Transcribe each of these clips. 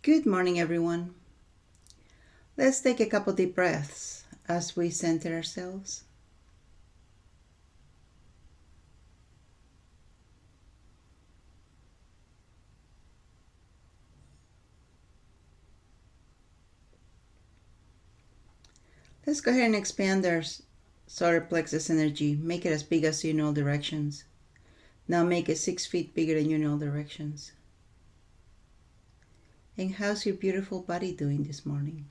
Good morning, everyone. Let's take a couple deep breaths as we center ourselves. Let's go ahead and expand our solar plexus energy. Make it as big as you in all directions. Now make it 6 feet bigger than you in all directions. And how's your beautiful body doing this morning?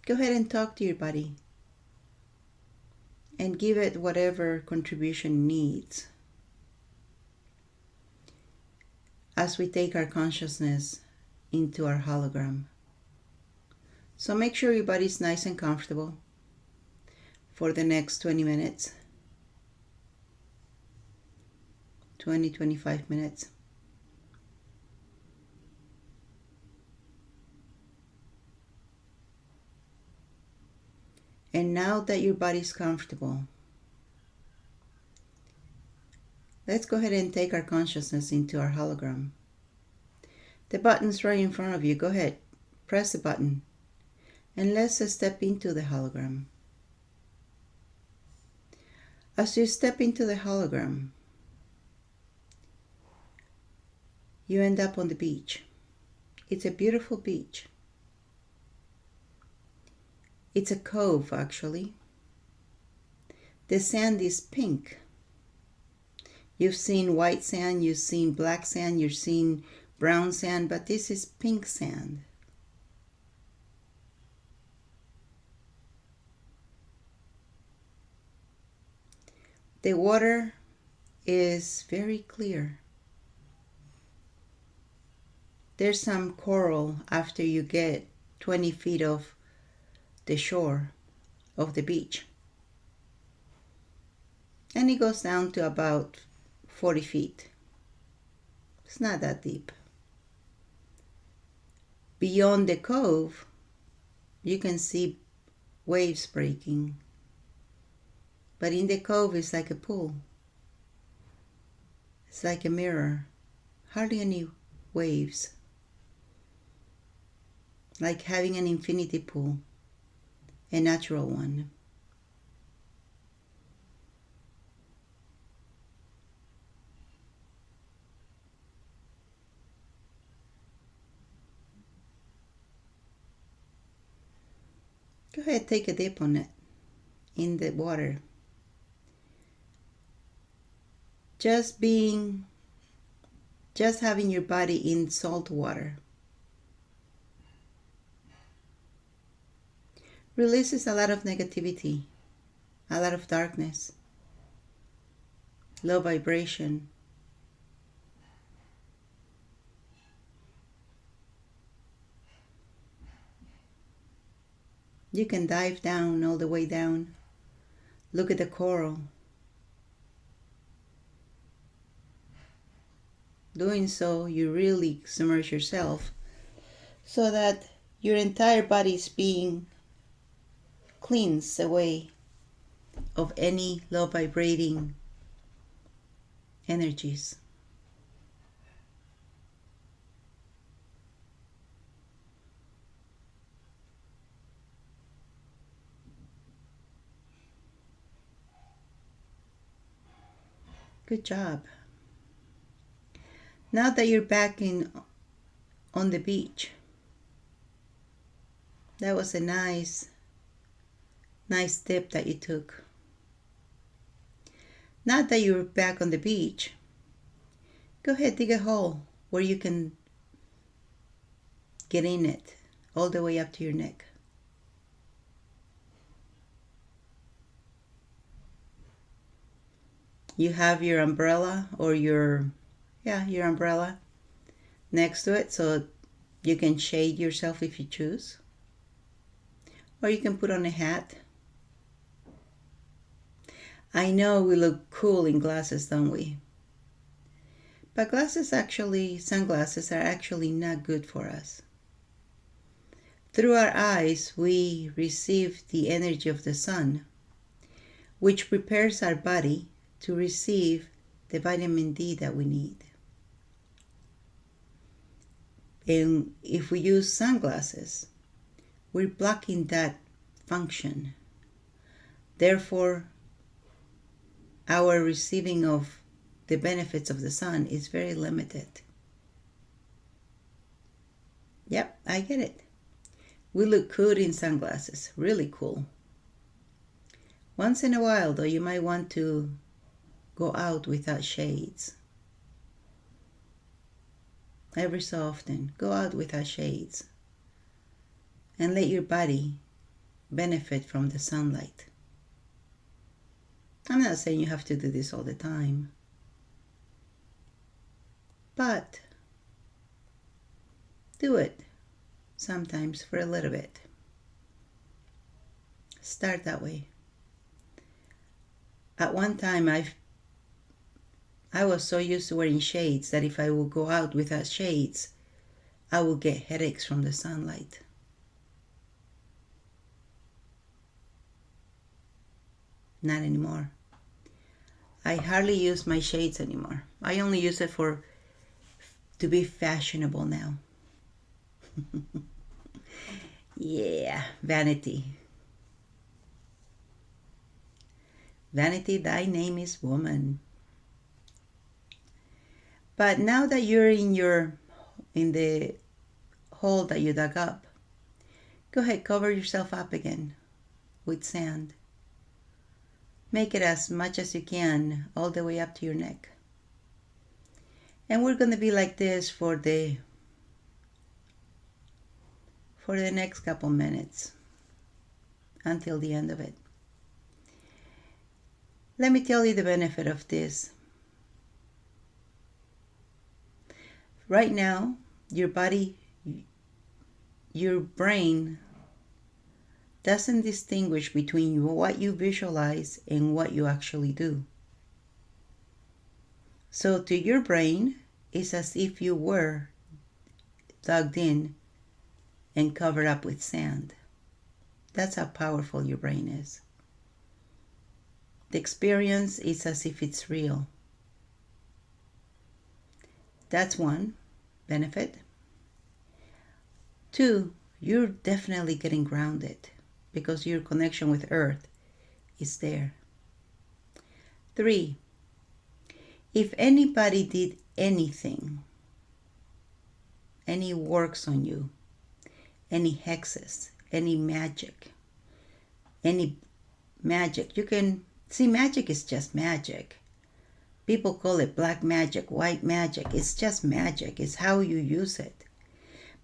Go ahead and talk to your body and give it whatever contribution it needs as we take our consciousness into our hologram. So make sure your body's nice and comfortable for the next 20 minutes, 25 minutes. And now that your body's comfortable, let's go ahead and take our consciousness into our hologram. The button's right in front of you. Go ahead, press the button, and let's step into the hologram. As you step into the hologram, you end up on the beach. It's a beautiful beach. It's a cove, actually. The sand is pink. You've seen white sand, you've seen black sand, you've seen brown sand, but this is pink sand. The water is very clear. There's some coral after you get 20 feet off the shore of the beach. And it goes down to about 40 feet. It's not that deep. Beyond the cove, you can see waves breaking. But in the cove, it's like a pool. It's like a mirror. Hardly any waves. Like having an infinity pool, a natural one. Go ahead, take a dip on it in the water. Just having your body in salt water releases a lot of negativity, a lot of darkness, low vibration. You can dive down, all the way down. Look at the coral. Doing so, you really submerge yourself so that your entire body is being cleansed away of any low vibrating energies. Good job. Now that you're back on the beach, that was a nice dip that you took. Now that you're back on the beach, go ahead, dig a hole where you can get in it all the way up to your neck. You have your umbrella or your umbrella next to it so you can shade yourself if you choose. Or you can put on a hat. I know we look cool in glasses, don't we? But sunglasses are actually not good for us. Through our eyes, we receive the energy of the sun, which prepares our body to receive the vitamin D that we need. And if we use sunglasses, we're blocking that function. Therefore, our receiving of the benefits of the sun is very limited. Yep, I get it. We look good in sunglasses, really cool. Once in a while, though, you might want to go out without shades. Every so often, go out without shades and let your body benefit from the sunlight. I'm not saying you have to do this all the time, but do it sometimes for a little bit. Start that way. At one time, I was so used to wearing shades that if I would go out without shades, I would get headaches from the sunlight. Not anymore. I hardly use my shades anymore. I only use it to be fashionable now. Yeah, vanity. Vanity, thy name is woman. But now that you're in the hole that you dug up, go ahead, cover yourself up again with sand. Make it as much as you can, all the way up to your neck. And we're going to be like this for the next couple minutes until the end of it. Let me tell you the benefit of this. Right now, your body, your brain doesn't distinguish between what you visualize and what you actually do. So to your brain, it's as if you were dug in and covered up with sand. That's how powerful your brain is. The experience is as if it's real. That's one benefit. 2, you're definitely getting grounded because your connection with Earth is there. 3, if anybody did anything, any works on you, any hexes, any magic, you can see magic is just magic. People call it black magic, white magic. It's just magic. It's how you use it.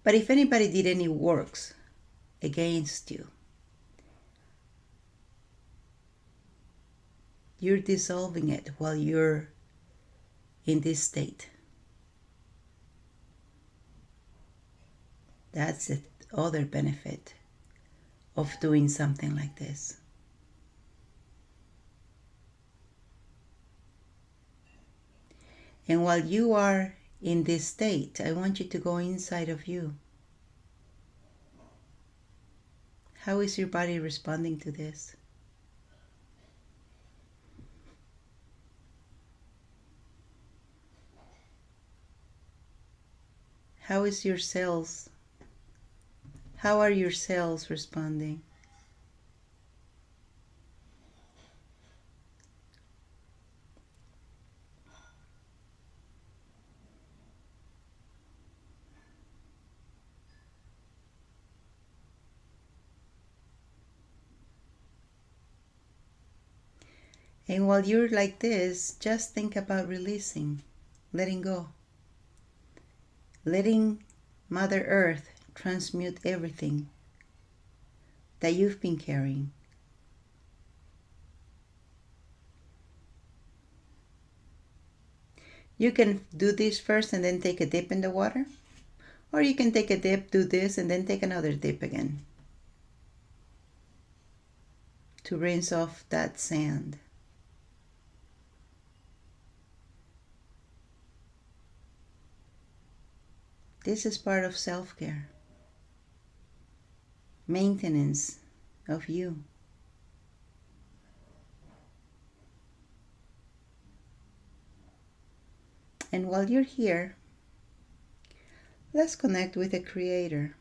But if anybody did any works against you, you're dissolving it while you're in this state. That's the other benefit of doing something like this. And while you are in this state, I want you to go inside of you. How is your body responding to this? How is your cells? How are your cells responding? And while you're like this, just think about releasing, letting go. Letting Mother Earth transmute everything that you've been carrying. You can do this first and then take a dip in the water. Or you can take a dip, do this, and then take another dip again to rinse off that sand. This is part of self-care, maintenance of you. And while you're here, let's connect with the Creator.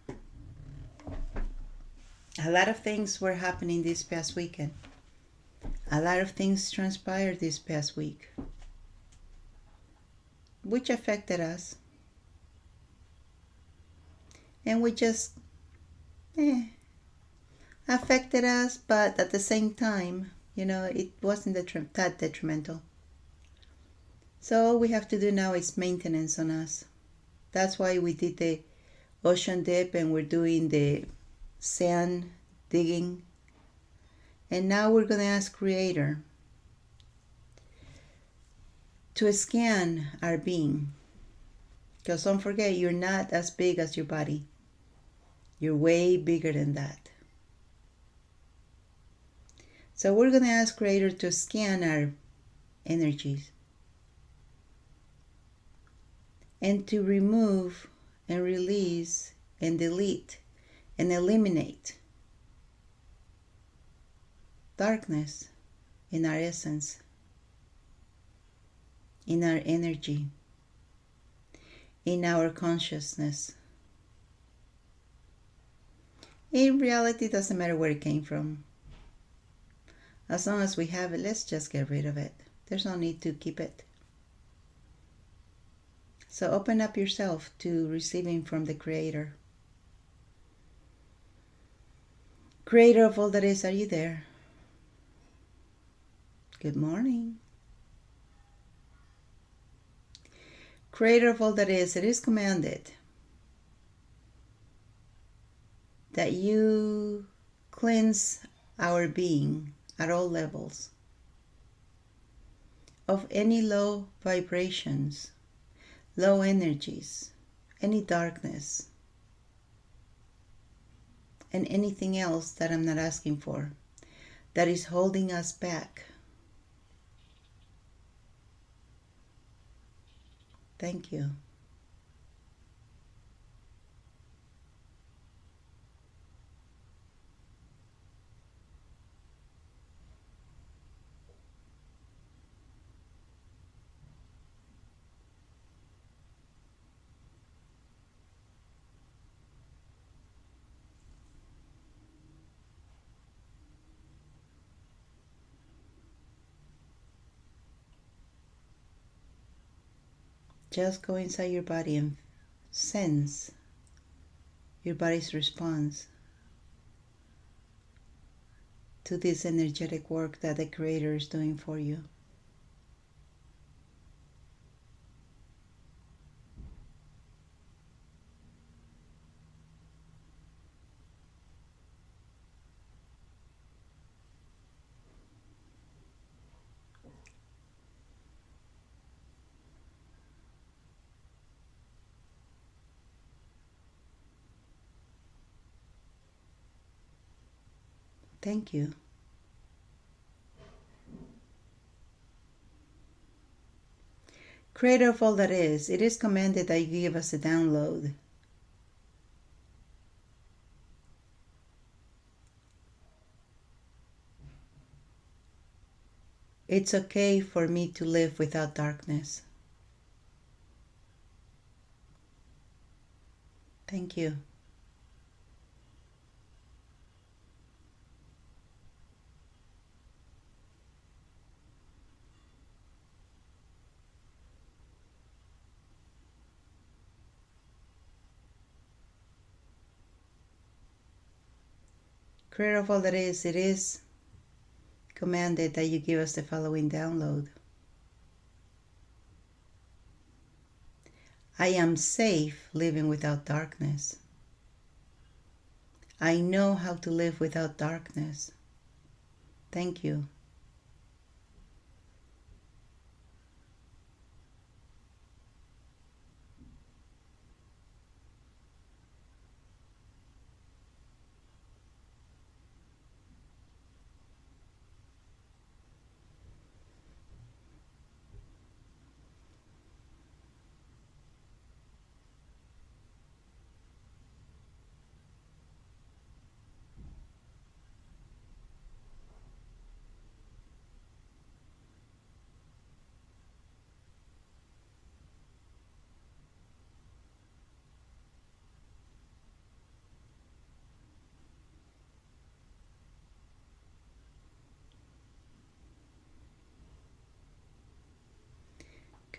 A lot of things were happening this past weekend. A lot of things transpired this past week, which affected us. And we just affected us, but at the same time, it wasn't that detrimental. So all we have to do now is maintenance on us. That's why we did the ocean dip and we're doing the sand digging. And now we're going to ask Creator to scan our being. Because don't forget, you're not as big as your body. You're way bigger than that. So we're going to ask Creator to scan our energies and to remove and release and delete and eliminate darkness in our essence, in our energy, in our consciousness. In reality, it doesn't matter where it came from. As long as we have it, let's just get rid of it. There's no need to keep it. So open up yourself to receiving from the Creator. Creator of all that is, are you there? Good morning. Creator of all that is, it is commanded that you cleanse our being at all levels of any low vibrations, low energies, any darkness, and anything else that I'm not asking for that is holding us back. Thank you. Just go inside your body and sense your body's response to this energetic work that the Creator is doing for you. Thank you. Creator of all that is, it is commanded that you give us a download. It's okay for me to live without darkness. Thank you. Creator of all that is, it is commanded that you give us the following download. I am safe living without darkness. I know how to live without darkness. Thank you.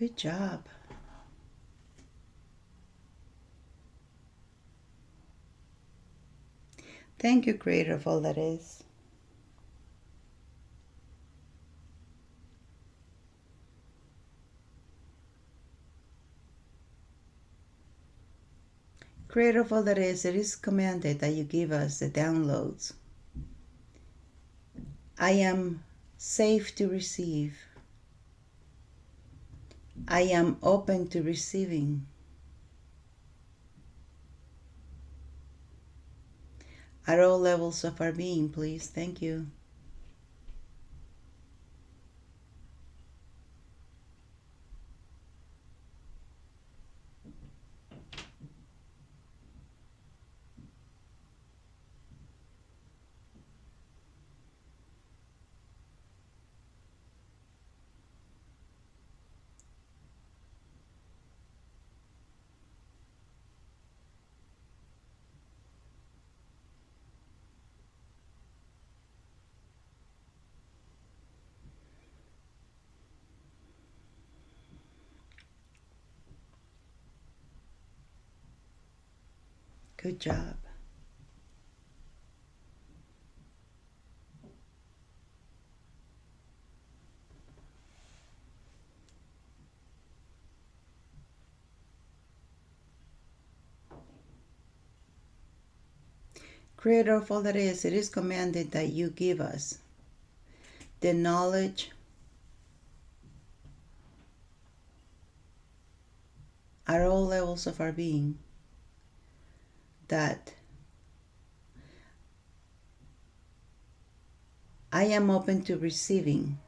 Good job. Thank you, Creator of all that is. Creator of all that is, it is commanded that you give us the downloads. I am safe to receive. I am open to receiving. At all levels of our being, please. Thank you. Good job. Creator of all that is, it is commanded that you give us the knowledge at all levels of our being that I am open to receiving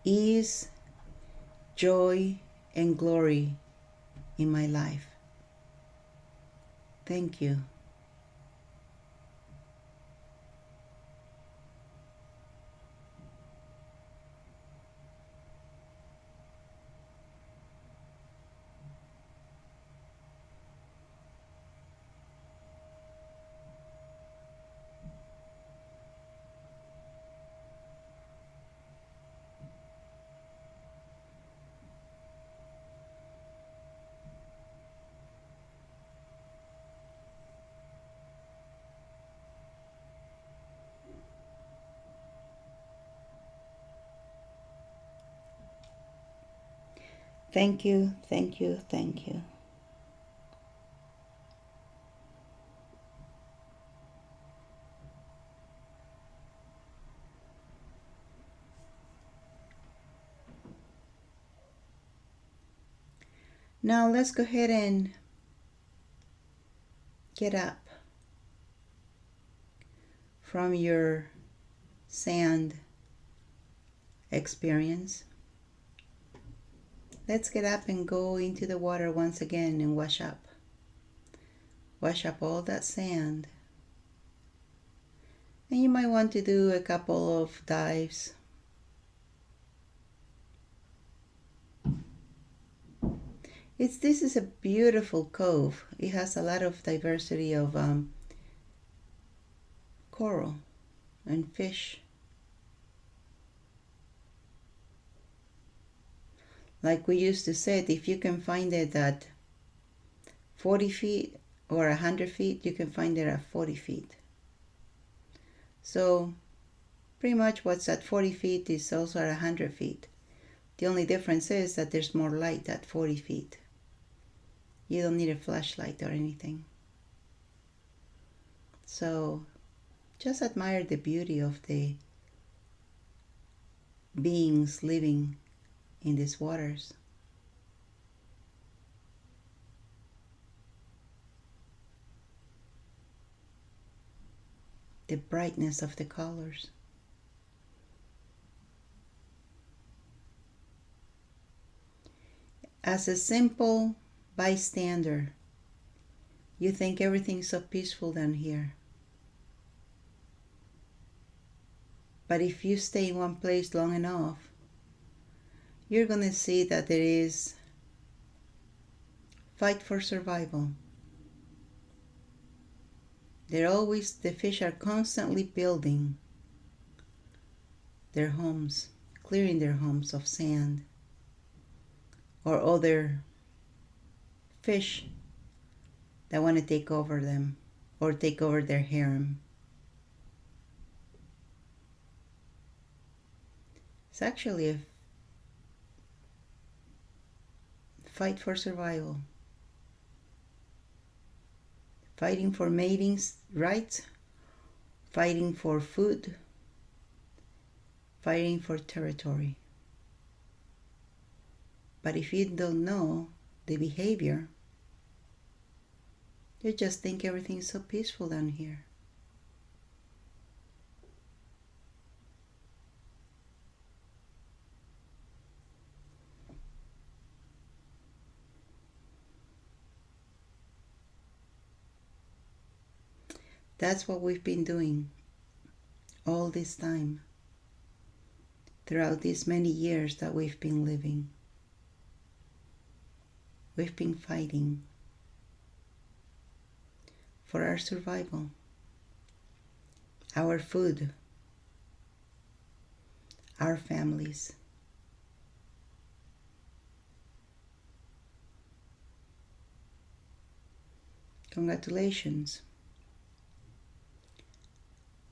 ease, joy, and glory in my life. Thank you. Thank you, thank you, thank you. Now let's go ahead and get up from your sand experience. Let's get up and go into the water once again and wash up. Wash up all that sand. And you might want to do a couple of dives. This is a beautiful cove. It has a lot of diversity of coral and fish. Like we used to say, if you can find it at 40 feet or 100 feet, you can find it at 40 feet. So pretty much what's at 40 feet is also at 100 feet. The only difference is that there's more light at 40 feet. You don't need a flashlight or anything. So just admire the beauty of the beings living in these waters. The brightness of the colors. As a simple bystander, you think everything's so peaceful down here. But if you stay in one place long enough, you're going to see that there is fight for survival. The fish are constantly building their homes, clearing their homes of sand, or other fish that want to take over them or take over their harem. It's actually a fight for survival, fighting for mating rights, fighting for food, fighting for territory. But if you don't know the behavior, you just think everything's so peaceful down here. That's what we've been doing all this time, throughout these many years that we've been living. We've been fighting for our survival, our food, our families. Congratulations.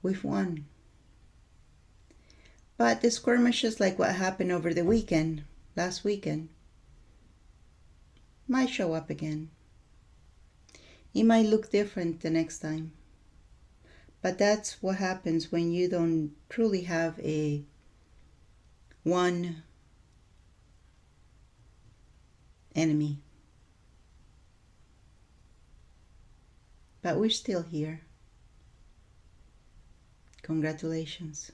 We've won. But the skirmishes like what happened over the weekend, last weekend, might show up again. It might look different the next time. But that's what happens when you don't truly have a one enemy. But we're still here. Congratulations.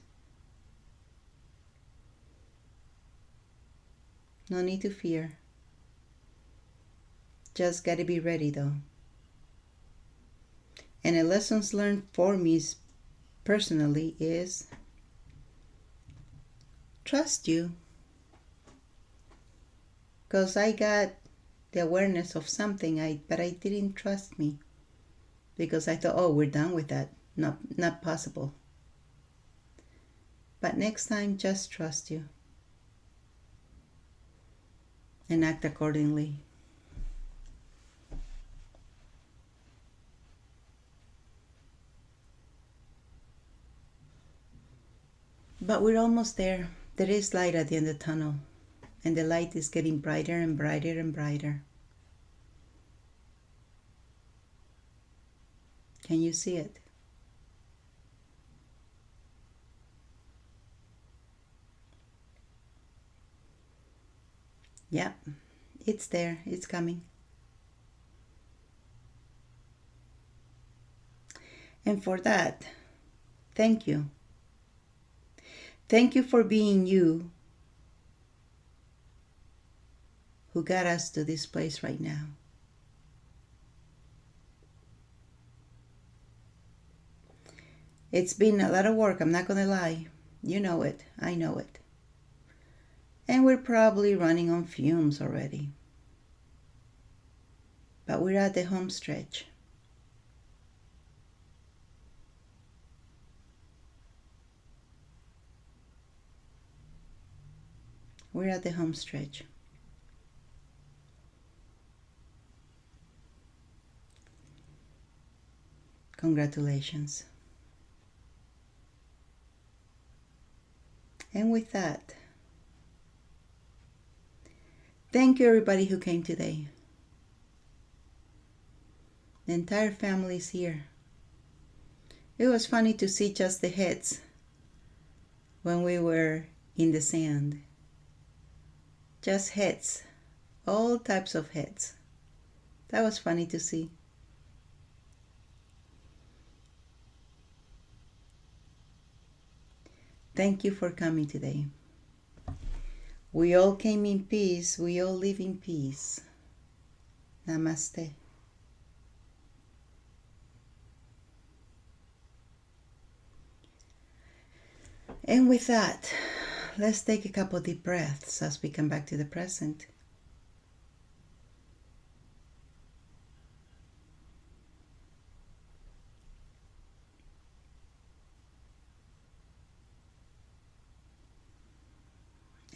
No need to fear. Just gotta be ready though. And the lessons learned for me personally is trust you. Because I got the awareness of something, but I didn't trust me. Because I thought, oh, we're done with that. Not possible. But next time, just trust you. And act accordingly. But we're almost there. There is light at the end of the tunnel. And the light is getting brighter and brighter and brighter. Can you see it? Yeah, it's there. It's coming. And for that, thank you. Thank you for being you who got us to this place right now. It's been a lot of work, I'm not gonna lie. You know it, I know it. And we're probably running on fumes already. But we're at the home stretch. We're at the home stretch. Congratulations. And with that, thank you everybody who came today. The entire family is here. It was funny to see just the heads when we were in the sand. Just heads, all types of heads. That was funny to see. Thank you for coming today. We all came in peace. We all live in peace. Namaste. And with that, let's take a couple deep breaths as we come back to the present.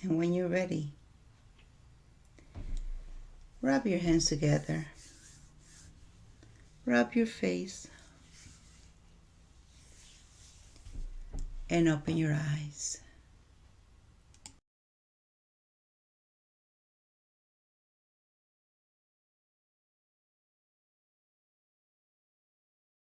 And when you're ready, Rub your hands together. Rub your face. And open your eyes.